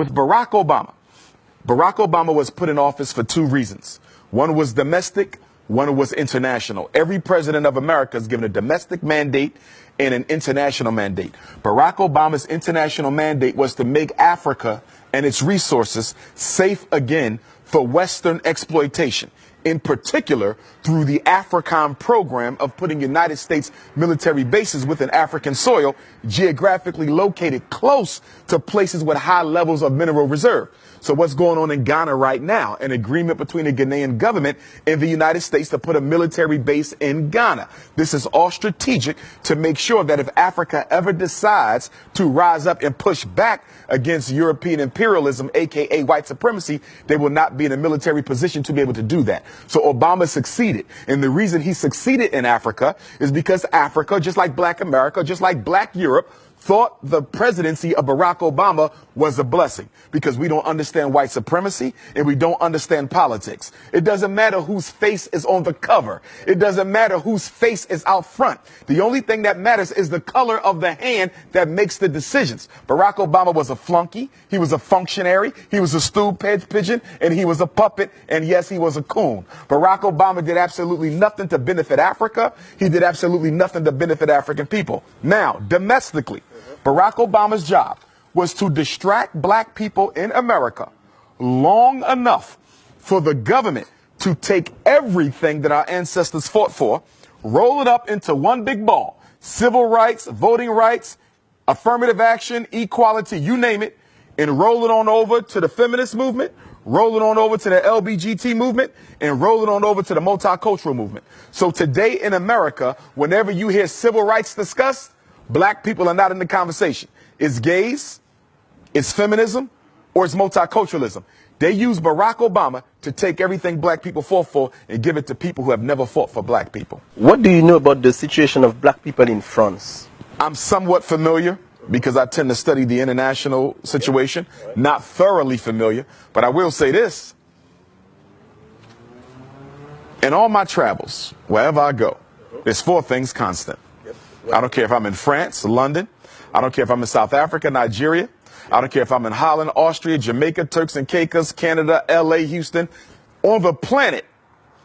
With Barack Obama was put in office for two reasons. One was domestic, one was international. Every president of America is given a domestic mandate and an international mandate. Barack Obama's international mandate was to make Africa and its resources safe again for Western exploitation, in particular through the AFRICOM program of putting United States military bases within African soil, geographically located close to places with high levels of mineral reserve. So what's going on in Ghana right now? An agreement between the Ghanaian government and the United States to put a military base in Ghana. This is all strategic to make sure that if Africa ever decides to rise up and push back against European imperialism, aka white supremacy, they will not be in a military position to be able to do that. So Obama succeeded. And the reason he succeeded in Africa is because Africa, just like Black America, just like Black Europe, thought the presidency of Barack Obama was a blessing because we don't understand white supremacy and we don't understand politics. It doesn't matter whose face is on the cover. It doesn't matter whose face is out front. The only thing that matters is the color of the hand that makes the decisions. Barack Obama was a flunky. He was a functionary. He was a stool pigeon, and he was a puppet. And yes, he was a coon. Barack Obama did absolutely nothing to benefit Africa. He did absolutely nothing to benefit African people. Now, domestically, Barack Obama's job was to distract Black people in America long enough for the government to take everything that our ancestors fought for, roll it up into one big ball: civil rights, voting rights, affirmative action, equality, you name it, and roll it on over to the feminist movement, roll it on over to the LBGT movement, and roll it on over to the multicultural movement. So today in America, whenever you hear civil rights discussed, Black people are not in the conversation. It's gays, it's feminism, or it's multiculturalism. They use Barack Obama to take everything Black people fought for and give it to people who have never fought for Black people. What do you know about the situation of Black people in France? I'm somewhat familiar because I tend to study the international situation. Not thoroughly familiar, but I will say this. In all my travels, wherever I go, there's four things constant. I don't care if I'm in France, London. I don't care if I'm in South Africa, Nigeria. I don't care if I'm in Holland, Austria, Jamaica, Turks and Caicos, Canada, LA, Houston. On the planet,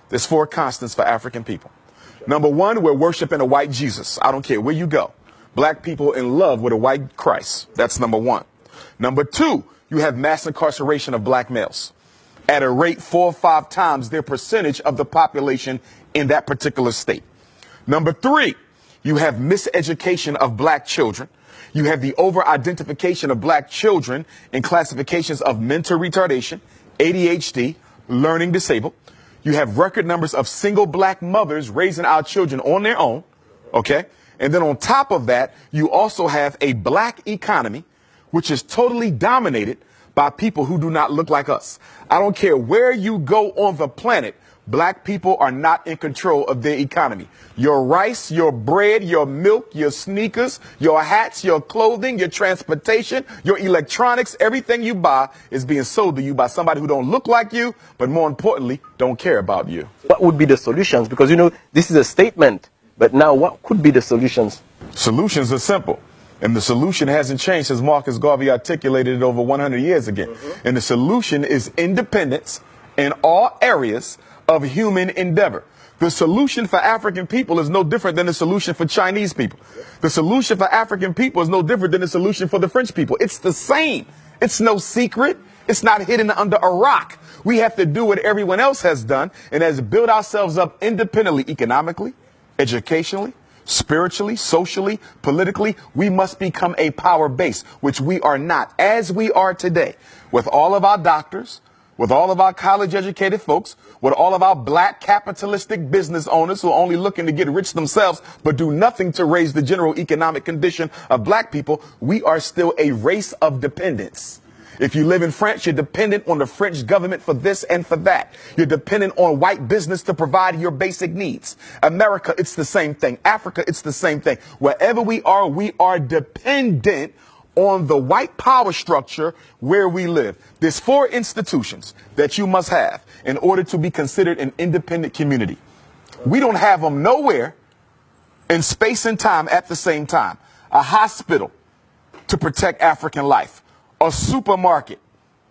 there's four constants for African people. Number one, we're worshiping a white Jesus. I don't care where you go. Black people in love with a white Christ. That's number one. Number two, you have mass incarceration of Black males at a rate 4 or 5 times their percentage of the population in that particular state. Number three, you have miseducation of Black children. You have the over-identification of Black children in classifications of mental retardation, ADHD, learning disabled. You have record numbers of single Black mothers raising our children on their own, okay? And then on top of that, you also have a Black economy, which is totally dominated by people who do not look like us. I don't care where you go on the planet, Black people are not in control of their economy. Your rice, your bread, your milk, your sneakers, your hats, your clothing, your transportation, your electronics, everything you buy is being sold to you by somebody who don't look like you, but more importantly, don't care about you. What would be the solutions? Because, you know, this is a statement, but now what could be the solutions? Solutions are simple. And the solution hasn't changed since Marcus Garvey articulated it over 100 years ago. And the solution is independence in all areas of human endeavor. The solution for African people is no different than the solution for Chinese people. The solution for African people is no different than the solution for the French people. It's the same. It's no secret. It's not hidden under a rock. We have to do what everyone else has done, and as build ourselves up independently, economically, educationally, spiritually, socially, politically. We must become a power base, which we are not, as we are today, with all of our doctors, with all of our college-educated folks, with all of our Black capitalistic business owners who are only looking to get rich themselves but do nothing to raise the general economic condition of Black people. We are still a race of dependents. If you live in France, you're dependent on the French government for this and for that. You're dependent on white business to provide your basic needs. America, it's the same thing. Africa, it's the same thing. Wherever we are dependent on the white power structure where we live. There's 4 institutions that you must have in order to be considered an independent community. We don't have them nowhere in space and time at the same time. A hospital to protect African life. A supermarket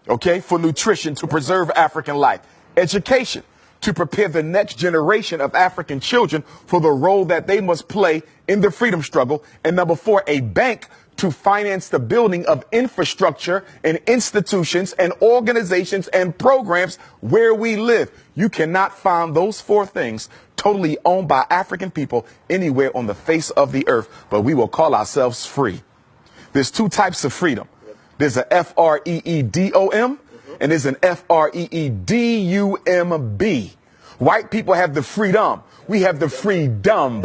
okay, for nutrition to preserve African life. Education, to prepare the next generation of African children for the role that they must play in the freedom struggle. And number 4, a bank to finance the building of infrastructure and institutions and organizations and programs where we live. You cannot find those 4 things totally owned by African people anywhere on the face of the earth, but we will call ourselves free. There's 2 types of freedom. There's a freedom and there's an freedumb. White people have the freedom. We have the freedom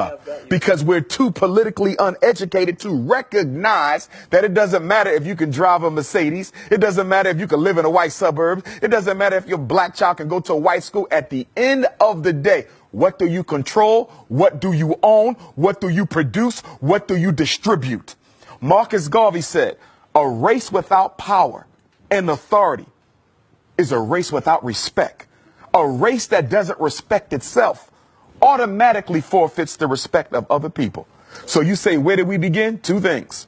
because we're too politically uneducated to recognize that it doesn't matter if you can drive a Mercedes. It doesn't matter if you can live in a white suburb. It doesn't matter if your black child can go to a white school. At the end of the day, what do you control? What do you own? What do you produce? What do you distribute? Marcus Garvey said, a race without power and authority is a race without respect. A race that doesn't respect itself automatically forfeits the respect of other people. So you say, where did we begin? 2 things.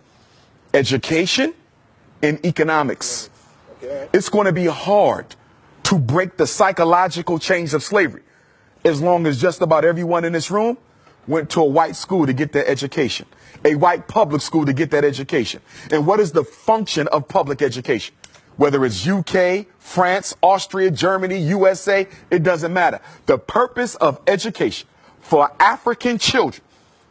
Education and economics. It's going to be hard to break the psychological chains of slavery as long as just about everyone in this room went to a white school to get their education, a white public school to get that education. And what is the function of public education? Whether it's UK, France, Austria, Germany, USA, it doesn't matter. The purpose of education for African children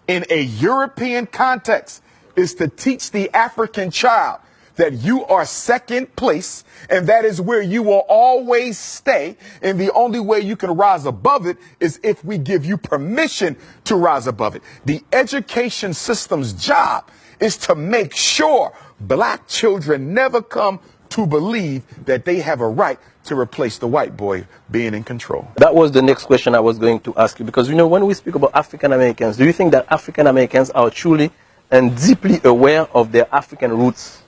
in a European context is to teach the African child that you are second place and that is where you will always stay. And the only way you can rise above it is if we give you permission to rise above it. The education system's job is to make sure black children never come to believe that they have a right to replace the white boy being in control. That was the next question I was going to ask you, because, you know, when we speak about African Americans, do you think that African Americans are truly and deeply aware of their African roots?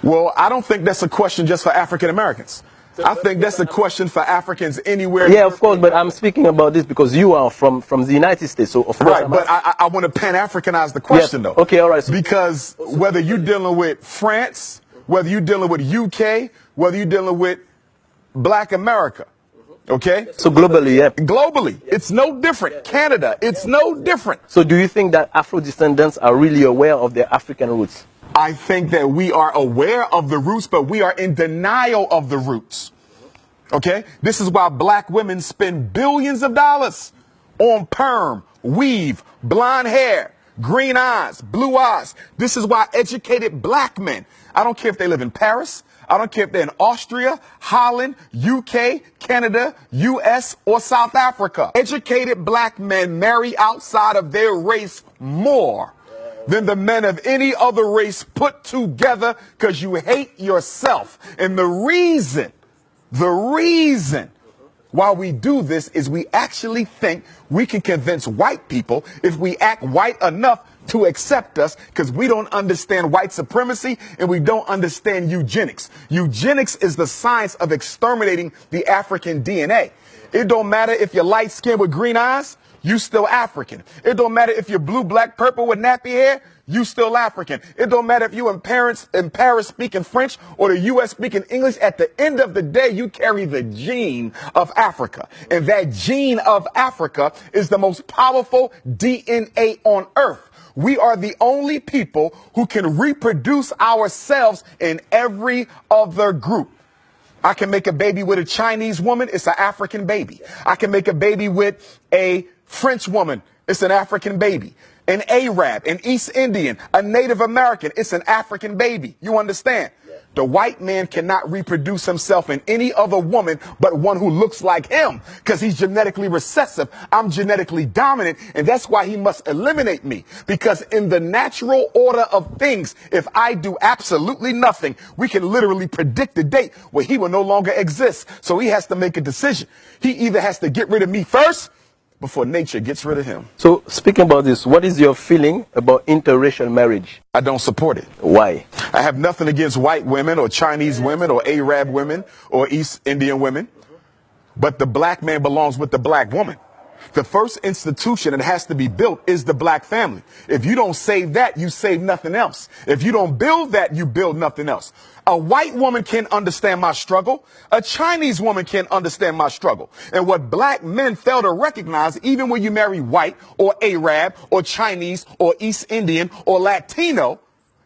Well, I don't think that's a question just for African Americans. I think that's a question for Africans anywhere. Yeah, of course, but I'm speaking about this because you are from the United States, so of course. Right, but I want to Pan-Africanize the question, though. Okay, all right. So because whether you're dealing with France, whether you're dealing with UK, whether you're dealing with Black America, okay? So globally, yeah. Globally, it's no different. Canada, it's no different. So do you think that Afro-descendants are really aware of their African roots? I think that we are aware of the roots, but we are in denial of the roots, okay? This is why black women spend billions of dollars on perm, weave, blonde hair, green eyes, blue eyes. This is why educated black men, I don't care if they live in Paris, I don't care if they're in Austria, Holland, UK, Canada, US, or South Africa. Educated black men marry outside of their race more than the men of any other race put together because you hate yourself. And the reason why we do this is we actually think we can convince white people if we act white enough to accept us, because we don't understand white supremacy and we don't understand eugenics. Eugenics is the science of exterminating the African DNA. It don't matter if you're light skinned with green eyes, you still African. It don't matter if you're blue, black, purple with nappy hair, you still African. It don't matter if you in Paris speaking French or the US speaking English. At the end of the day, you carry the gene of Africa. And that gene of Africa is the most powerful DNA on earth. We are the only people who can reproduce ourselves in every other group. I can make a baby with a Chinese woman, it's an African baby. I can make a baby with a French woman, it's an African baby. An Arab, an East Indian, a Native American, it's an African baby. You understand? The white man cannot reproduce himself in any other woman but one who looks like him, because he's genetically recessive. I'm genetically dominant, and that's why he must eliminate me. Because in the natural order of things, if I do absolutely nothing, we can literally predict the date where he will no longer exist. So he has to make a decision. He either has to get rid of me first before nature gets rid of him. So speaking about this, what is your feeling about interracial marriage? I don't support it. Why? I have nothing against white women or Chinese women or Arab women or East Indian women, but the black man belongs with the black woman. The first institution that has to be built is the black family. If you don't save that, you save nothing else. If you don't build that, you build nothing else. A white woman can understand my struggle. A Chinese woman can understand my struggle. And what black men fail to recognize, even when you marry white or Arab or Chinese or East Indian or Latino,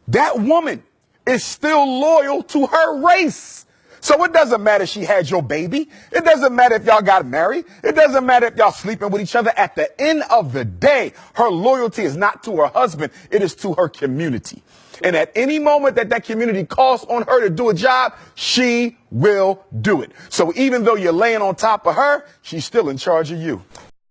that woman is still loyal to her race. So it doesn't matter if she had your baby. It doesn't matter if y'all got married. It doesn't matter if y'all sleeping with each other. At the end of the day, her loyalty is not to her husband. It is to her community. And at any moment that that community calls on her to do a job, she will do it. So even though you're laying on top of her, she's still in charge of you.